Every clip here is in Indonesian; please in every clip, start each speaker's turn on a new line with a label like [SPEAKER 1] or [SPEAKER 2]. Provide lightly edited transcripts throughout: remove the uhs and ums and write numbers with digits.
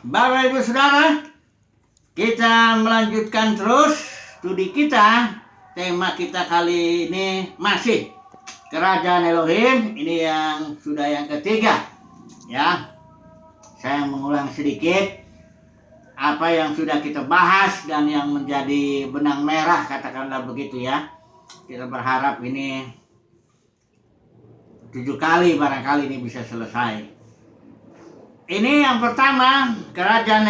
[SPEAKER 1] Bapak Ibu Saudara, kita melanjutkan terus studi kita. Tema kita kali ini masih Kerajaan Elohim. Ini yang sudah yang ketiga. Ya, saya mengulang sedikit apa yang sudah kita bahas dan yang menjadi benang merah, katakanlah begitu ya. Kita berharap ini 7 kali barangkali ini bisa selesai. Ini yang pertama, kerajaan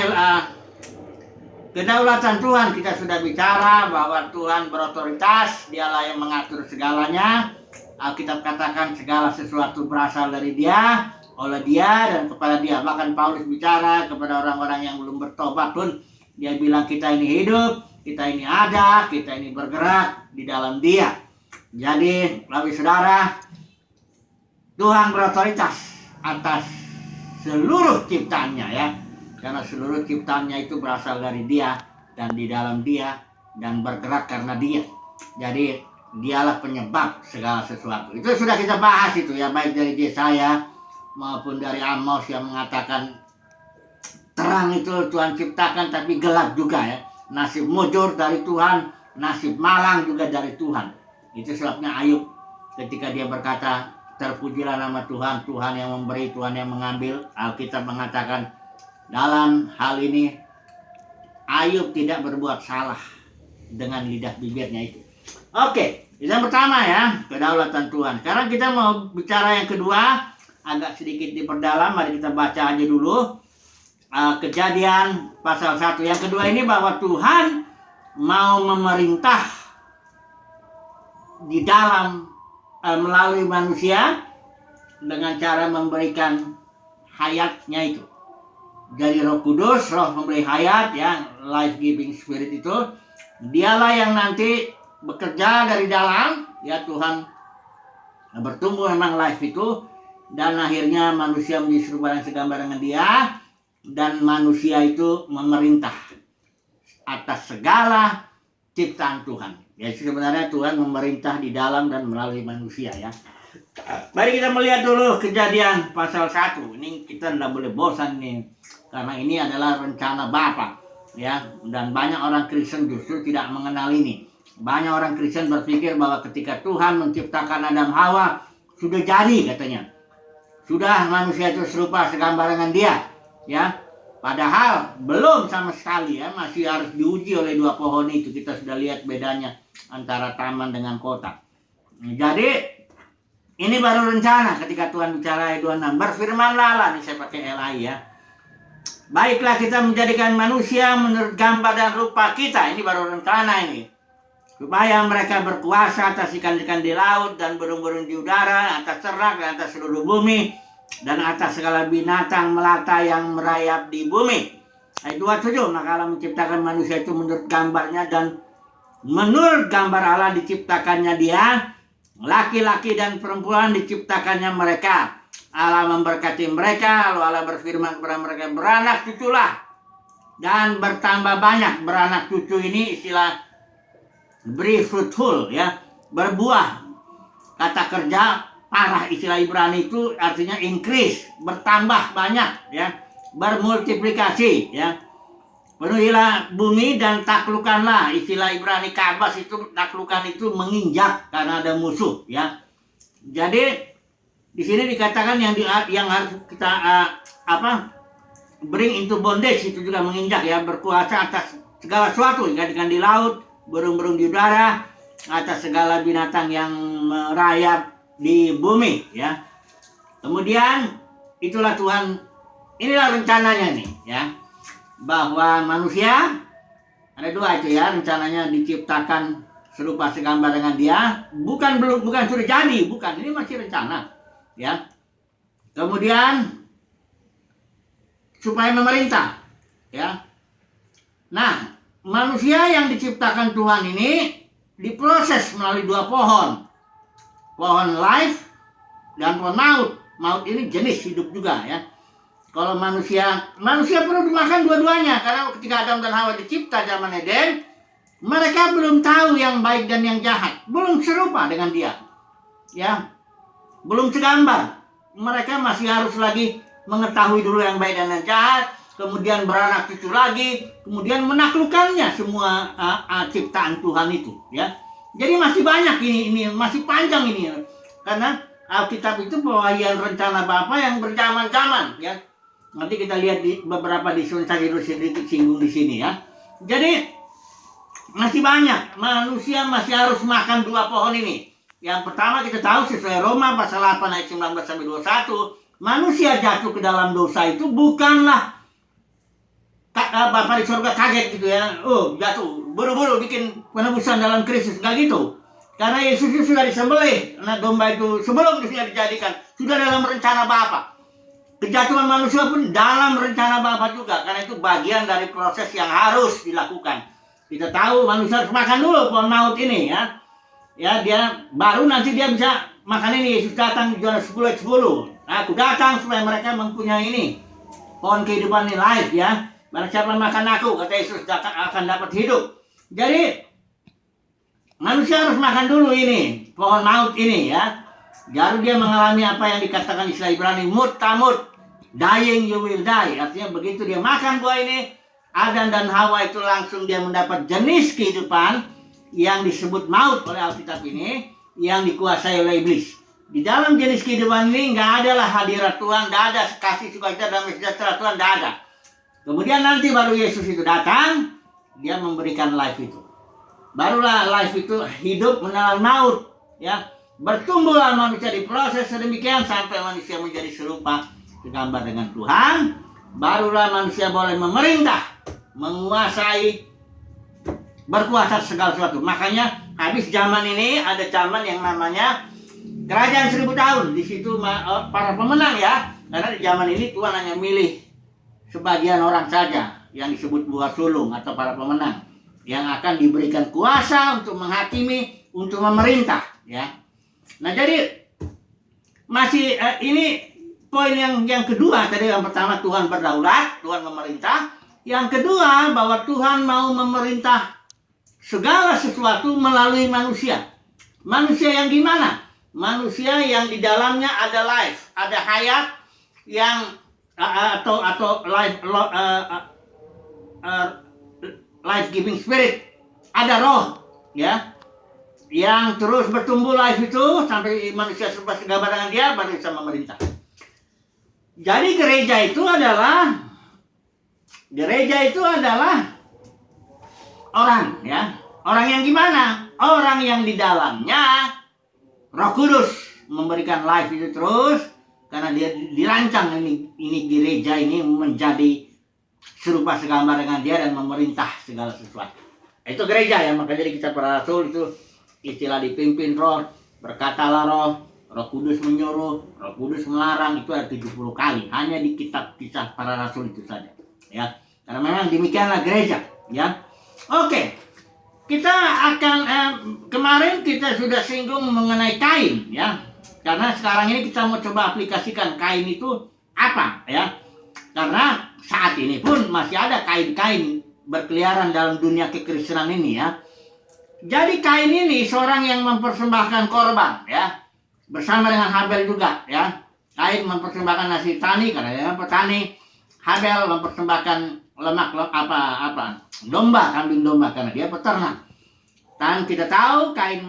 [SPEAKER 1] kedaulatan Tuhan. Kita sudah bicara bahwa Tuhan berotoritas, Dialah yang mengatur segalanya. Alkitab katakan segala sesuatu berasal dari Dia, oleh Dia, dan kepada Dia. Bahkan Paulus bicara kepada orang-orang yang belum bertobat pun, dia bilang kita ini hidup, kita ini ada, kita ini bergerak di dalam Dia. Jadi, Bapak Saudara, Tuhan berotoritas atas seluruh ciptaannya ya. Karena seluruh ciptaannya itu berasal dari Dia dan di dalam Dia dan bergerak karena Dia. Jadi Dialah penyebab segala sesuatu. Itu sudah kita bahas itu ya, baik dari Yesaya maupun dari Amos yang mengatakan terang itu Tuhan ciptakan tapi gelap juga ya. Nasib mujur dari Tuhan, nasib malang juga dari Tuhan. Itu sebabnya Ayub ketika dia berkata, terpujilah nama Tuhan, Tuhan yang memberi, Tuhan yang mengambil. Alkitab mengatakan dalam hal ini Ayub tidak berbuat salah dengan lidah bibirnya itu. Oke, yang pertama ya, kedaulatan Tuhan. Sekarang kita mau bicara yang kedua, agak sedikit diperdalam. Mari kita baca aja dulu Kejadian pasal 1. Yang kedua ini bahwa Tuhan mau memerintah di dalam melalui manusia dengan cara memberikan hayatnya itu. Jadi Roh Kudus, Roh memberi hayat ya, life giving spirit itu. Dialah yang nanti bekerja dari dalam ya, Tuhan bertumbuh memang life itu, dan akhirnya manusia menjadi serupa dan segambar dengan Dia, dan manusia itu memerintah atas segala ciptaan Tuhan. Ya, sebenarnya Tuhan memerintah di dalam dan melalui manusia ya. Mari kita melihat dulu Kejadian pasal 1. Ini kita tidak boleh bosan nih, karena ini adalah rencana Bapa ya, dan banyak orang Kristen justru tidak mengenal ini. Banyak orang Kristen berpikir bahwa ketika Tuhan menciptakan Adam Hawa sudah jadi katanya. Sudah manusia itu serupa segambar dengan Dia ya. Padahal belum sama sekali ya, masih harus diuji oleh 2 pohon itu. Kita sudah lihat bedanya antara taman dengan kota. Jadi ini baru rencana ketika Tuhan bicara ayat 26. Berfirmanlah Allah, ini saya pakai LI ya. Baiklah kita menjadikan manusia menurut gambar dan rupa kita. Ini baru rencana ini. Supaya mereka berkuasa atas ikan-ikan di laut dan burung-burung di udara, atas ternak dan atas seluruh bumi, dan atas segala binatang melata yang merayap di bumi. Ayat 27, maka Allah menciptakan manusia itu menurut gambarnya, dan menurut gambar Allah diciptakannya dia, laki-laki dan perempuan diciptakannya mereka. Allah memberkati mereka, lalu Allah berfirman kepada mereka, beranak cuculah dan bertambah banyak. Beranak cucu ini istilah beri fruitful ya, berbuah. Kata kerja parah, istilah Ibrani itu artinya increase, bertambah banyak ya, bermultiplikasi ya. Penuhilah bumi dan taklukkanlah. Istilah Ibrani kabas itu, taklukan itu menginjak karena ada musuh ya. Jadi di sini dikatakan yang harus kita bring into bondage itu juga menginjak ya, berkuasa atas segala sesuatu, ikan-ikan di laut, burung-burung di udara, atas segala binatang yang merayap di bumi ya. Kemudian itulah Tuhan, inilah rencananya nih ya, bahwa manusia ada 2 itu ya, rencananya diciptakan serupa segambar dengan Dia. Bukan sudah jadi, bukan, ini masih rencana ya. Kemudian supaya memerintah ya. Nah, manusia yang diciptakan Tuhan ini diproses melalui 2 pohon. Pohon life dan pohon maut. Maut ini jenis hidup juga ya. Kalau manusia perlu dimakan dua-duanya. Karena ketika Adam dan Hawa dicipta zaman Eden, mereka belum tahu yang baik dan yang jahat. Belum serupa dengan Dia ya. Belum segambar. Mereka masih harus lagi mengetahui dulu yang baik dan yang jahat. kemudian beranak cucu lagi, kemudian menaklukkannya semua ciptaan Tuhan itu, ya. Jadi masih banyak ini masih panjang ini, karena Alkitab itu pewahyuan rencana Bapa yang berzaman-zaman, ya. Nanti kita lihat di beberapa dispensasi sedikit singgung di sini, ya. Jadi masih banyak manusia masih harus makan dua pohon ini. Yang pertama kita tahu sesuai Roma pasal 8 ayat 19 sampai 21, manusia jatuh ke dalam dosa itu bukanlah Bapa di surga kaget gitu ya. Oh, jatuh, buru-buru bikin penebusan dalam Kristus, enggak gitu. Karena Yesus itu sudah disembelih. Nah, domba itu sebelum dia dijadikan sudah dalam rencana Bapa. Kejatuhan manusia pun dalam rencana Bapa juga, karena itu bagian dari proses yang harus dilakukan. Kita tahu manusia harus makan dulu pohon maut ini, ya. Ya, dia baru nanti dia bisa makan ini. Yesus datang di Yohanes 10 ayat 10. Aku datang supaya mereka mempunyai ini, pohon kehidupan ini, life, ya. Barang siapa makan aku, kata Yesus, akan dapat hidup. Jadi manusia harus makan dulu ini pohon maut ini, ya. Baru dia mengalami apa yang dikatakan istilah Ibrani mut tamut, dying you will die. Artinya begitu dia makan buah ini, Adam dan Hawa itu langsung dia mendapat jenis kehidupan yang disebut maut oleh Alkitab ini, yang dikuasai oleh iblis. Di dalam jenis kehidupan ini nggak adalah hadirat Tuhan, nggak ada kasih sukacita dan sejahtera Tuhan, nggak ada. Kemudian nanti baru Yesus itu datang, dia memberikan life itu. Barulah life itu hidup menelan maut, ya. Bertumbuhlah manusia di proses sedemikian sampai manusia menjadi serupa segambar dengan Tuhan. Barulah manusia boleh memerintah, menguasai, berkuasa segala sesuatu. Makanya habis zaman ini ada zaman yang namanya kerajaan 1000 tahun. Di situ para pemenang, ya. Karena di zaman ini Tuhan hanya milih sebagian orang saja yang disebut buah sulung atau para pemenang yang akan diberikan kuasa untuk menghakimi, untuk memerintah, ya. Nah, jadi masih ini poin yang kedua tadi. Yang pertama Tuhan berdaulat, Tuhan memerintah. Yang kedua bahwa Tuhan mau memerintah segala sesuatu melalui manusia. Manusia yang gimana? Manusia yang di dalamnya ada life, ada hayat yang atau life giving spirit, ada roh, ya, yang terus bertumbuh life itu sampai manusia serupa segambar dengan dia, baru bisa memerintah. Jadi gereja itu adalah orang, ya. Orang yang gimana? Orang yang di dalamnya Roh Kudus memberikan life itu terus. Karena dia dirancang ini gereja ini menjadi serupa segambar dengan dia dan memerintah segala sesuatu. Itu gereja, ya. Maka jadi kita para rasul itu istilah dipimpin roh, berkatalah roh, Roh Kudus menyuruh, Roh Kudus melarang, itu ada 70 kali. Hanya di kitab kisah para rasul itu saja, ya. Karena memang demikianlah gereja, ya. Oke. Kita akan kemarin kita sudah singgung mengenai Kain, ya. Karena sekarang ini kita mau coba aplikasikan Kain itu apa, ya. Karena saat ini pun masih ada kain-kain berkeliaran dalam dunia kekristenan ini, ya. Jadi Kain ini seorang yang mempersembahkan korban, ya. Bersama dengan Habel juga, ya. Kain mempersembahkan hasil tani karena dia petani. Habel mempersembahkan lemak domba, kambing domba karena dia peternak. Dan kita tahu Kain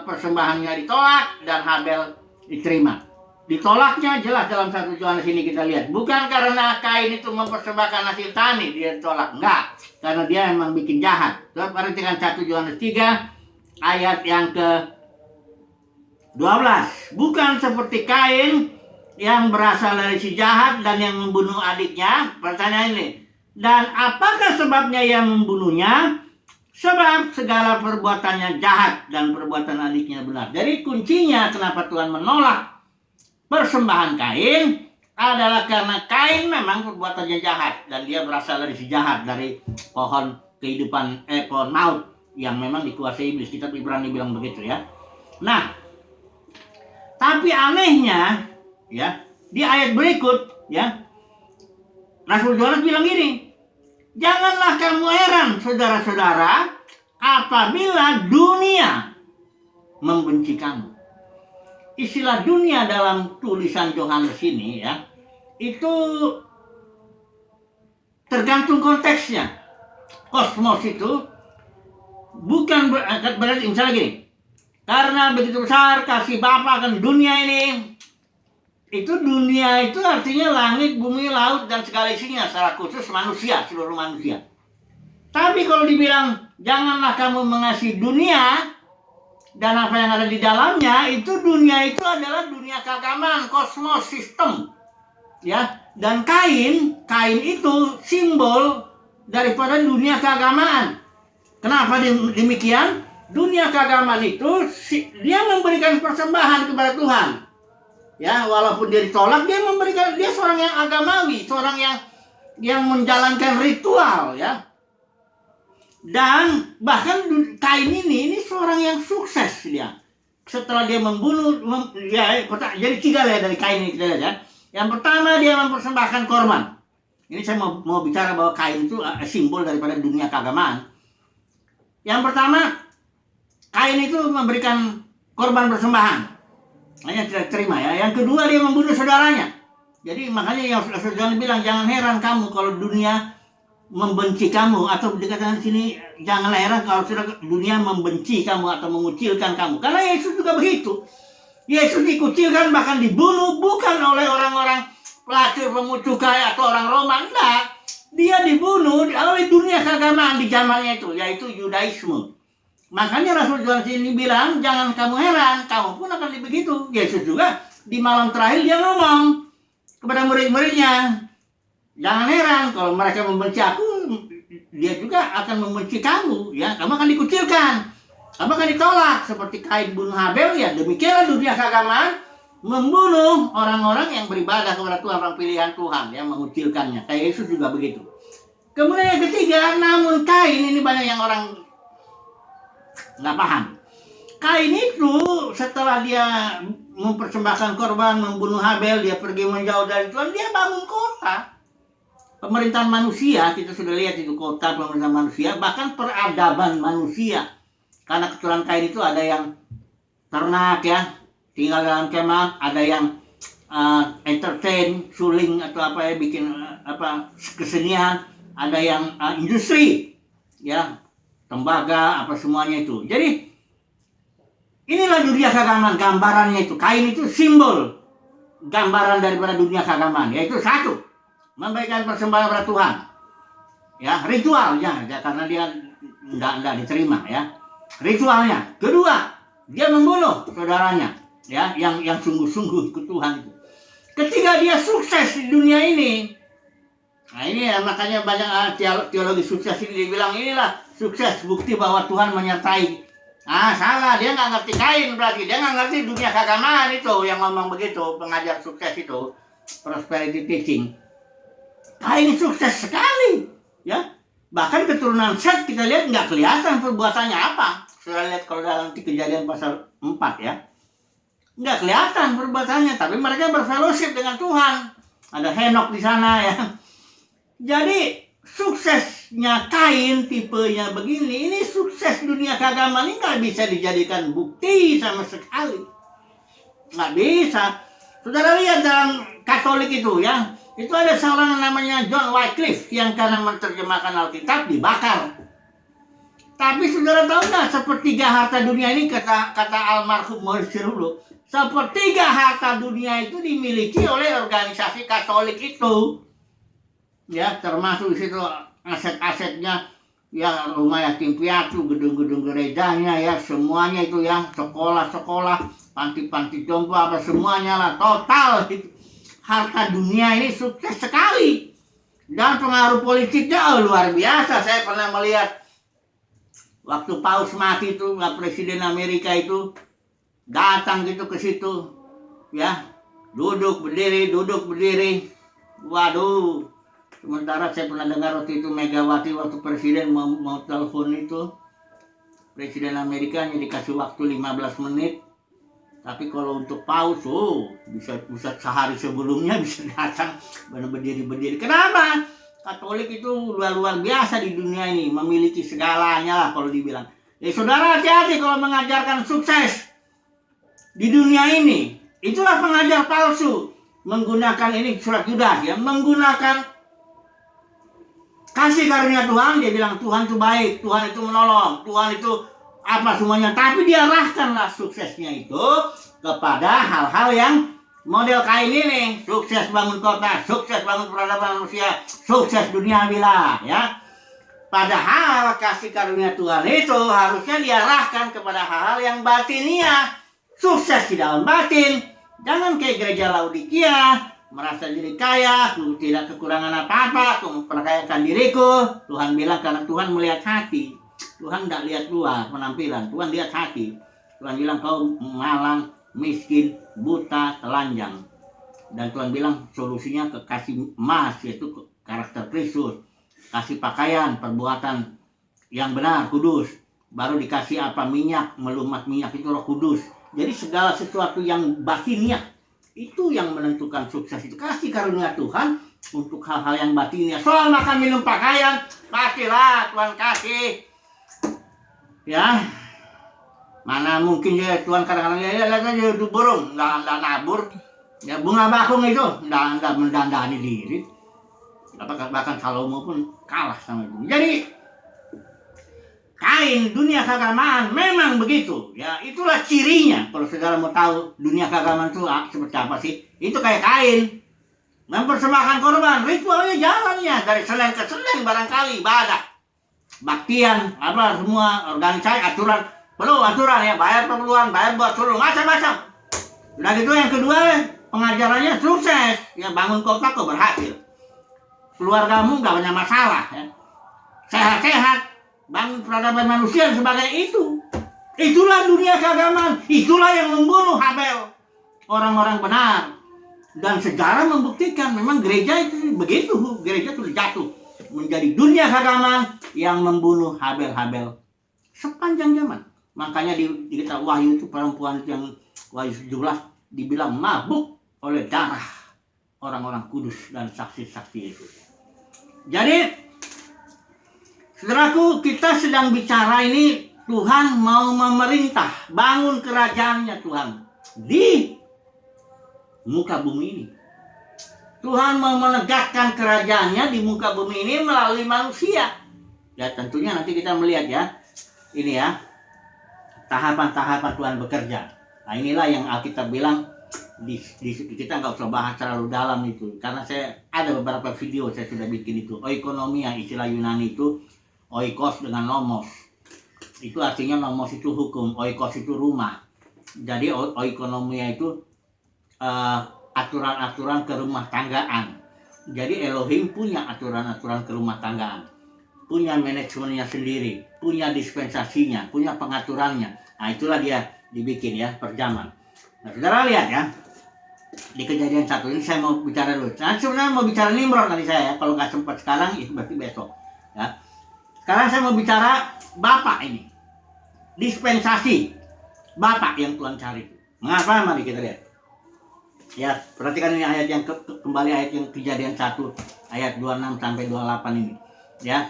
[SPEAKER 1] persembahannya ditolak dan Habel diterima. Ditolaknya jelas dalam 1 Yohanes ini kita lihat. Bukan karena Kain itu mempersembahkan hasil tani dia ditolak, enggak. Karena dia memang bikin jahat. Coba perhatikan 1 Yohanes 3 ayat yang ke-12. Bukan seperti Kain yang berasal dari si jahat dan yang membunuh adiknya. Pertanyaan ini. Dan apakah sebabnya ia membunuhnya? Sebab segala perbuatannya jahat dan perbuatan adiknya benar. Jadi kuncinya kenapa Tuhan menolak persembahan Kain adalah karena Kain memang perbuatannya jahat. Dan dia berasal dari si jahat, dari pohon kehidupan, pohon maut yang memang dikuasai iblis. Kitab Ibrani bilang begitu, ya. Nah, tapi anehnya, ya, di ayat berikut, ya, Rasul Yohanes bilang gini, janganlah kamu heran, saudara-saudara, apabila dunia membenci kamu. Istilah dunia dalam tulisan Yohanes ini, ya, itu tergantung konteksnya. Kosmos itu bukan berarti misalnya gini, karena begitu besar kasih Bapa akan dunia ini. Itu dunia itu artinya langit, bumi, laut, dan segala isinya, secara khusus manusia, seluruh manusia. Tapi kalau dibilang janganlah kamu mengasihi dunia dan apa yang ada di dalamnya, itu dunia itu adalah dunia keagamaan, kosmos, sistem. Ya, dan Kain itu simbol daripada dunia keagamaan. Kenapa demikian? Dunia keagamaan itu dia memberikan persembahan kepada Tuhan. Ya, walaupun dia ditolak, dia seorang yang agamawi, seorang yang menjalankan ritual, ya. Dan bahkan Kain ini seorang yang sukses dia. Setelah dia membunuh, jadi 3 ya dari Kain ini kita lihat ya. Yang pertama dia mempersembahkan korban. Ini saya mau bicara bahwa Kain itu simbol daripada dunia keagamaan. Yang pertama, Kain itu memberikan korban persembahan. Hanya tidak terima ya. Yang kedua dia membunuh saudaranya. Jadi makanya yang saudara bilang jangan heran kamu kalau dunia membenci kamu, atau dikatakan di sini janganlah heran kalau dunia membenci kamu atau mengucilkan kamu. Karena Yesus juga begitu. Yesus dikucilkan bahkan dibunuh bukan oleh orang-orang pelacur, pemungut cukai atau orang Roma, enggak. Dia dibunuh oleh dunia keagamaan di zamannya itu, yaitu Yudaisme. Makanya Rasul Yohanes ini bilang, jangan kamu heran, kamu pun akan begitu. Yesus juga di malam terakhir dia ngomong kepada murid-muridnya, jangan heran kalau mereka membenci aku, dia juga akan membenci kamu. Ya, kamu akan dikucilkan, kamu akan ditolak. Seperti Kain bunuh Habel, ya demikianlah dunia keagamaan membunuh orang-orang yang beribadah kepada Tuhan, orang pilihan Tuhan, yang mengucilkannya. Kayak Yesus juga begitu. Kemudian yang ketiga, namun Kain ini banyak yang orang nggak paham. Kain itu setelah dia mempersembahkan korban, membunuh Habel, dia pergi menjauh dari Tuhan, dia bangun kota. Pemerintahan manusia, kita sudah lihat itu kota pemerintahan manusia, bahkan peradaban manusia. Karena keturunan Kain itu ada yang ternak ya, tinggal dalam kemah, ada yang entertain, suling atau apa ya, bikin kesenian, ada yang industri ya, tembaga, apa semuanya itu. Jadi inilah dunia keagamaan, gambarannya itu. Kain itu simbol gambaran daripada dunia keagamaan, yaitu satu, memberikan persembahan kepada Tuhan. Ya, ritualnya, ya, karena dia enggak diterima ya. Ritualnya. Kedua, dia membunuh saudaranya, ya, yang sungguh-sungguh ikut Tuhan itu. Ketiga, dia sukses di dunia ini. Nah, ini ya, makanya banyak teologi sukses ini dibilang inilah sukses, bukti bahwa Tuhan menyertai. Salah, dia nggak ngerti Kain berarti. Dia nggak ngerti dunia keagamaan itu yang ngomong begitu, pengajar sukses itu, prosperity teaching. Kain sukses sekali, ya. Bahkan keturunan Set kita lihat nggak kelihatan perbuatannya apa. Sudah lihat kalau dalam Kejadian pasal 4 ya. Nggak kelihatan perbuatannya, tapi mereka berfellowship dengan Tuhan. Ada Henok di sana ya. Jadi suksesnya Kain tipenya begini, ini sukses dunia keagamaan ini nggak bisa dijadikan bukti sama sekali, nggak bisa. Saudara lihat dalam Katolik itu ya, itu ada seorang namanya John Wycliffe yang karena menerjemahkan Alkitab dibakar. Tapi saudara tahu nggak, sepertiga harta dunia ini kata almarhum Maurice Cerullo, sepertiga harta dunia itu dimiliki oleh organisasi Katolik itu. Ya, termasuk di situ aset-asetnya, ya rumah yatim piatu, gedung-gedung gerejanya, ya semuanya itu ya, sekolah-sekolah, panti-panti jompo, apa semuanya lah, total itu. Harta dunia ini sukses sekali. Dan pengaruh politiknya luar biasa. Saya pernah melihat waktu Paus mati itu, Presiden Amerika itu datang gitu ke situ, ya, duduk berdiri. Waduh. Sementara saya pernah dengar waktu itu Megawati waktu presiden mau telepon itu, Presiden Amerika hanya dikasih waktu 15 menit. Tapi kalau untuk Paus, bisa sehari sebelumnya bisa datang berdiri. Kenapa? Katolik itu luar biasa di dunia ini, memiliki segalanya lah kalau dibilang. Saudara hati-hati kalau mengajarkan sukses di dunia ini. Itulah pengajar palsu. Menggunakan ini surat Yudas ya, menggunakan kasih karunia Tuhan, dia bilang Tuhan itu baik, Tuhan itu menolong, Tuhan itu apa semuanya. Tapi dia arahkanlah suksesnya itu kepada hal-hal yang model Kain ini, sukses bangun kota, sukses bangun peradaban manusia, sukses dunia bila, ya. Padahal kasih karunia Tuhan itu harusnya diarahkan kepada hal-hal yang batinia, sukses di dalam batin. Jangan kayak gereja Laodikia, merasa diri kaya, aku tidak kekurangan apa-apa, aku memperkayakan diriku. Tuhan bilang karena Tuhan melihat hati. Tuhan tidak lihat luar penampilan, Tuhan lihat hati. Tuhan bilang kau malang, miskin, buta, telanjang. Dan Tuhan bilang solusinya ke kasih emas, yaitu karakter Kristus. Kasih pakaian, perbuatan yang benar, kudus. Baru dikasih apa? Minyak, melumat minyak itu Roh Kudus. Jadi segala sesuatu yang batiniah itu yang menentukan sukses itu. Kasih karunia Tuhan untuk hal-hal yang batiniah. Soal makan minum pakaian, pastilah Tuhan kasih. Ya, mana mungkin ya Tuhan kadang-kadang ya lihat aja itu burung, nggak nabur. Ya bunga bakung itu nggak mendandani diri. Bahkan Salomo pun kalah sama itu. Jadi Kain dunia keagamaan memang begitu. Ya itulah cirinya. Kalau saudara mau tahu dunia keagamaan itu seperti apa sih? Itu kayak Kain mempersembahkan korban, ritualnya jalannya dari Senin ke Senin barangkali ibadah, baktian, apa semua organisasi aturan, perlu aturan ya, bayar perpuluhan, bayar buat suruh macam-macam. Udah gitu yang kedua pengajarannya sukses, ya bangun kota kok berhasil, keluargamu gak banyak masalah, ya. Sehat-sehat, bangun peradaban manusia sebagai itu. Itulah dunia keagamaan, itulah yang membunuh Habel, orang-orang benar. Dan sejarah membuktikan memang gereja itu begitu, gereja itu jatuh menjadi dunia keagamaan yang membunuh Habel-Habel sepanjang zaman. Makanya di kitab Wahyu itu perempuan yang Wahyu 17 dibilang mabuk oleh darah orang-orang kudus dan saksi-saksi itu. Jadi saudaraku, kita sedang bicara ini Tuhan mau memerintah, bangun kerajaannya Tuhan di muka bumi ini. Tuhan mau menegakkan kerajaannya di muka bumi ini melalui manusia. Ya tentunya nanti kita melihat ya, ini ya, tahapan-tahapan Tuhan bekerja. Nah inilah yang Alkitab bilang, kita nggak usah bahas terlalu dalam itu. Karena saya ada beberapa video saya sudah bikin itu. Oikonomia, istilah Yunani itu, oikos dengan nomos. Itu artinya nomos itu hukum, oikos itu rumah. Jadi oikonomia itu aturan-aturan kerumah tanggaan. Jadi Elohim punya aturan-aturan kerumah tanggaan, punya manajemennya sendiri, punya dispensasinya, punya pengaturannya. Nah itulah dia dibikin ya per zaman. Nah saudara lihat ya, di Kejadian 1 ini saya mau bicara dulu. Nah sebenarnya mau bicara Nimrod nanti saya ya, kalau nggak sempat sekarang itu berarti besok ya. Sekarang saya mau bicara Bapak ini, dispensasi Bapak yang Tuhan cari. Mengapa? Mari kita lihat. Ya, perhatikan ini ayat yang kembali ayat yang Kejadian 1 ayat 26 sampai 28 ini. Ya.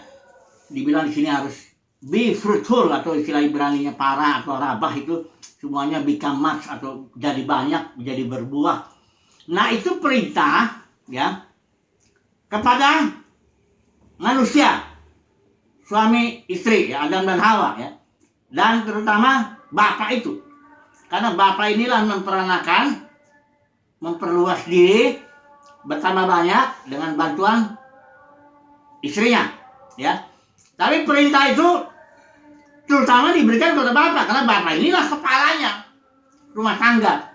[SPEAKER 1] Dibilang di sini harus be fruitful atau istilah Ibraninya para atau rabah itu semuanya become much atau jadi banyak, jadi berbuah. Nah, itu perintah ya kepada manusia, suami istri ya, Adam dan Hawa ya. Dan terutama bapak itu. Karena bapak inilah memperluas diri, bertambah banyak dengan bantuan istrinya, ya. Tapi perintah itu terutama diberikan kepada bapak, karena bapak inilah kepalanya rumah tangga.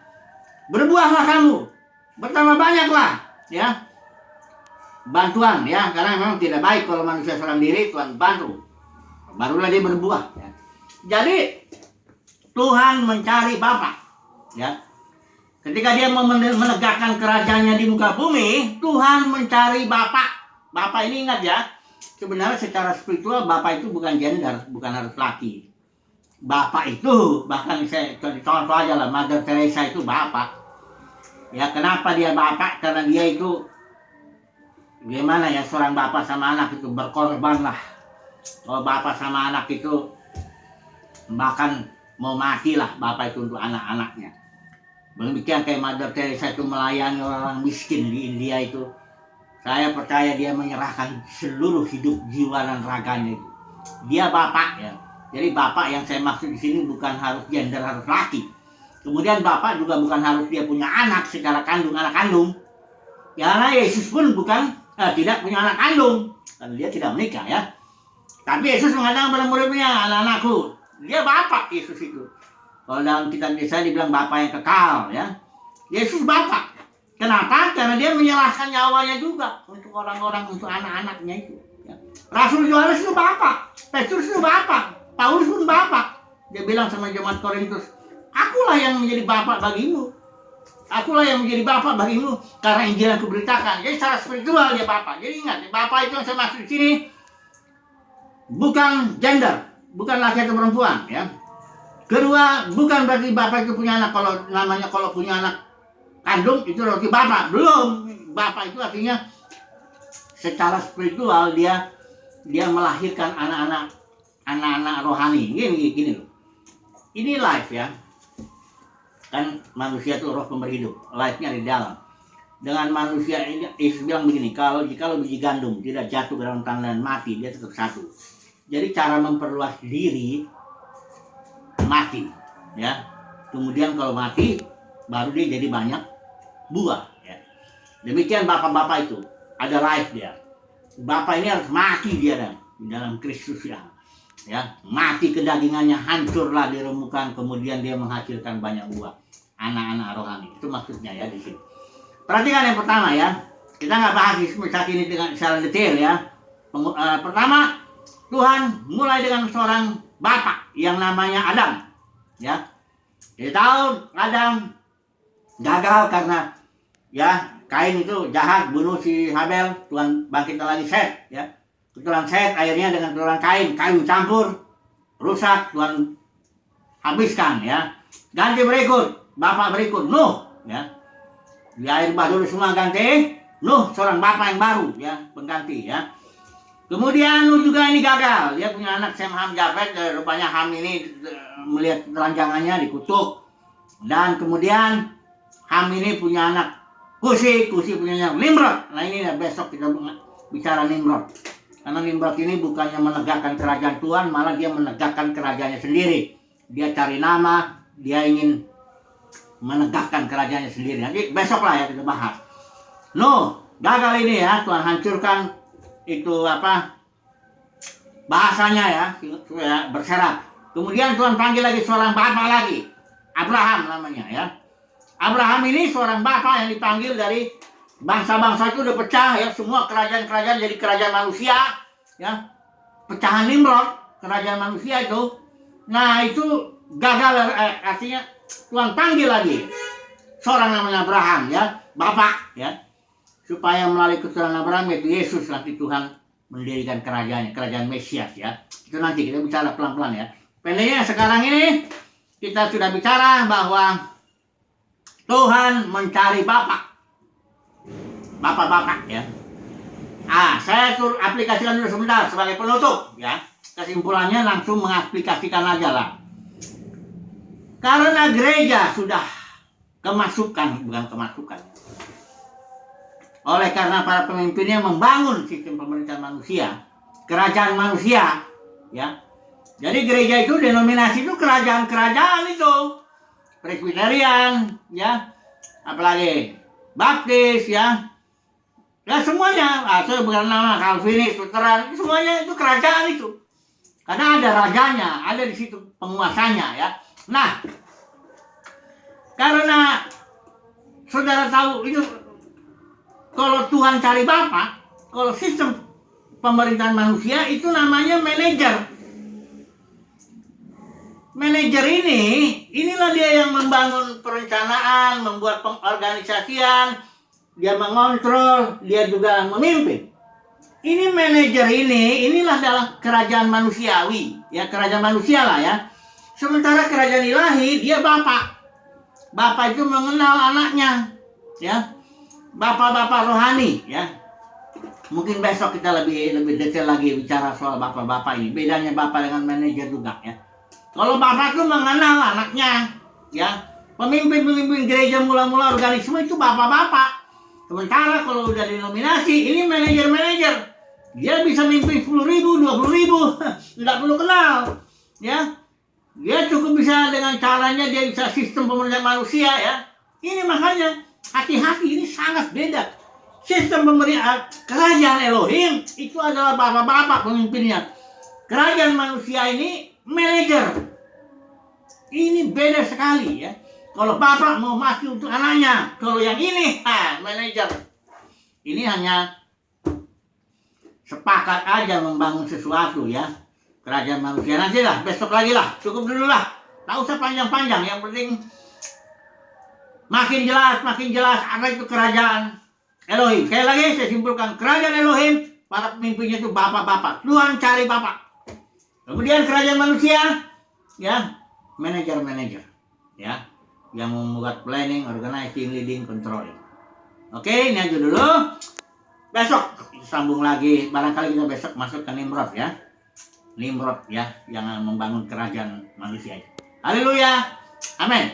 [SPEAKER 1] Berbuahlah kamu, bertambah banyaklah, ya. Bantuan, ya, karena memang tidak baik kalau manusia seorang diri, Tuhan bantu, barulah dia berbuah. Ya. Jadi Tuhan mencari bapak, ya. Ketika dia mau menegakkan kerajaannya di muka bumi, Tuhan mencari bapak. Bapak ini ingat ya, sebenarnya secara spiritual bapak itu bukan gender, bukan harus laki. Bapak itu, bahkan saya contoh aja lah, Mother Teresa itu bapak. Ya kenapa dia bapak? Karena dia itu, gimana ya, seorang bapak sama anak itu berkorban lah. Kalau bapak sama anak itu, bahkan mau mati lah bapak itu untuk anak-anaknya. Demikian kayak Mother Teresa itu melayani orang miskin di India itu Saya percaya dia menyerahkan seluruh hidup, jiwa dan raganya itu. Dia bapak ya. Jadi bapak yang saya maksud di sini bukan harus gender, harus laki. Kemudian bapak juga bukan harus dia punya anak secara kandung, anak kandung. Karena Yesus pun tidak punya anak kandung, karena dia tidak menikah ya. Tapi Yesus mengatakan pada murid-muridnya, anak-anakku, dia bapak Yesus itu. Kalau dalam kitab Yesaya dibilang bapak yang kekal ya. Yesus bapak. Kenapa? Karena dia menyerahkan nyawanya juga untuk orang-orang, untuk anak-anaknya itu. Ya. Rasul Yohanes itu bapak, Petrus itu bapak, Paulus pun bapak. Dia bilang sama jemaat Korintus, akulah yang menjadi bapak bagimu. Akulah yang menjadi bapak bagimu karena Injil yang kuberitakan. Jadi secara spiritual dia bapak. Jadi ingat, bapak itu yang saya maksud di sini bukan gender, bukan laki atau perempuan ya. Kedua, bukan berarti bapak itu punya anak. Kalau punya anak kandung itu berarti bapak. Belum. Bapak itu artinya secara spiritual dia melahirkan anak-anak rohani. Gini loh. Ini life ya. Kan manusia itu roh pemberi hidup. Life-nya di dalam. Dengan manusia ini, Yesus bilang begini, kalau biji gandum tidak jatuh ke dalam tanah dan mati, dia tetap satu. Jadi cara memperluas diri mati, ya. Kemudian kalau mati, baru dia jadi banyak buah. Ya. Demikian bapak-bapak itu, ada life dia. Bapak ini harus mati dia di dalam Kristus ya. Ya, mati kedagingannya, hancurlah diremukkan, kemudian dia menghasilkan banyak buah. Anak-anak rohani, itu maksudnya ya di sini. Perhatikan yang pertama ya, kita nggak bahas saat ini dengan secara detail ya. Pertama, Tuhan mulai dengan seorang bapak yang namanya Adam, ya. Kita tahu Adam gagal karena ya Kain itu jahat bunuh si Habel. Tuhan bangkitkan lagi Set, ya. Keturunan Set akhirnya dengan keturunan Kain campur, rusak, Tuhan habiskan ya. Ganti berikut, bapak berikut Nuh, ya. Di air bah dulu semua ganti Nuh, seorang bapak yang baru ya, pengganti ya. Kemudian Nuh juga ini gagal, dia punya anak Sem, Ham, Jafet. Rupanya Ham ini melihat rancangannya dikutuk, dan kemudian Ham ini punya anak Kusi punya anak Nimrod. Nah ini ya, besok kita bicara Nimrod, karena Nimrod ini bukannya menegakkan kerajaan Tuhan, malah dia menegakkan kerajaannya sendiri. Dia cari nama, dia ingin menegakkan kerajaannya sendiri. Nanti besok lah ya kita bahas. Nuh gagal ini ya, Tuhan hancurkan itu bahasanya ya, berserak. Kemudian Tuhan panggil lagi seorang bapak lagi, Abraham namanya ya. Abraham ini seorang bapak yang dipanggil dari bangsa-bangsa itu udah pecah ya, semua kerajaan-kerajaan jadi kerajaan manusia ya. Pecahan Nimrod, kerajaan manusia itu. Nah itu gagal, artinya Tuhan panggil lagi seorang namanya Abraham ya, bapak ya, supaya melalui keturunan Abraham yaitu Yesus nanti Tuhan mendirikan kerajaannya, kerajaan Mesias ya. Itu nanti kita bicara pelan-pelan ya. Pendeknya sekarang ini kita sudah bicara bahwa Tuhan mencari bapak-bapak ya. Saya aplikasikan dulu sebentar sebagai penutup ya. Kesimpulannya langsung mengaplikasikan aja lah. Karena gereja sudah bukan kemasukan. Oleh karena para pemimpinnya membangun sistem pemerintahan manusia, kerajaan manusia, ya. Jadi gereja itu denominasi itu kerajaan-kerajaan itu. Presbyterian, ya. Apalagi Baptis, ya. Ya semuanya, saya bukan nama Calvinis, Lutheran, semuanya itu kerajaan itu. Karena ada rajanya, ada di situ penguasanya, ya. Nah, karena saudara tahu itu, kalau Tuhan cari bapak, kalau sistem pemerintahan manusia itu namanya manajer. Manajer inilah dia yang membangun perencanaan, membuat pengorganisasian, dia mengontrol, dia juga memimpin. Ini manajer inilah dalam kerajaan manusiawi, ya kerajaan manusia lah ya. Sementara kerajaan ilahi dia bapak. Bapak itu mengenal anaknya, ya. Bapak-bapak rohani, ya. Mungkin besok kita lebih detail lagi bicara soal bapak-bapak ini. Bedanya bapak dengan manajer juga, ya. Kalau bapak itu mengenal anaknya, ya. Pemimpin gereja mula-mula organisme itu bapak-bapak. Sementara kalau udah dinominasi, ini manajer-manager, dia bisa mimpin 10.000, 20.000, nggak perlu kenal, ya. Dia cukup bisa dengan caranya dia bisa sistem pemerintahan manusia, ya. Ini makanya hati-hati, ini sangat beda. Sistem pemerintahan kerajaan Elohim itu adalah bapak-bapak pemimpinnya. Kerajaan manusia ini manajer. Ini beda sekali, ya. Kalau bapak mau masuk untuk anaknya, kalau yang ini manajer. Ini hanya sepakat aja membangun sesuatu, ya. Kerajaan manusia nanti lah, besok lagi lah, cukup dulu lah. Tak usah panjang-panjang, yang penting makin jelas apa itu kerajaan Elohim. Sekali lagi saya simpulkan, kerajaan Elohim, para pemimpinnya itu bapak-bapak. Tuhan cari bapak. Kemudian kerajaan manusia, ya, manajer-manajer, ya, yang membuat planning, organizing, leading, controlling. Oke, ini aja dulu. Besok sambung lagi. Barangkali kita besok masuk ke Nimrod, ya. Nimrod, ya, yang membangun kerajaan manusia. Haleluya. Amin.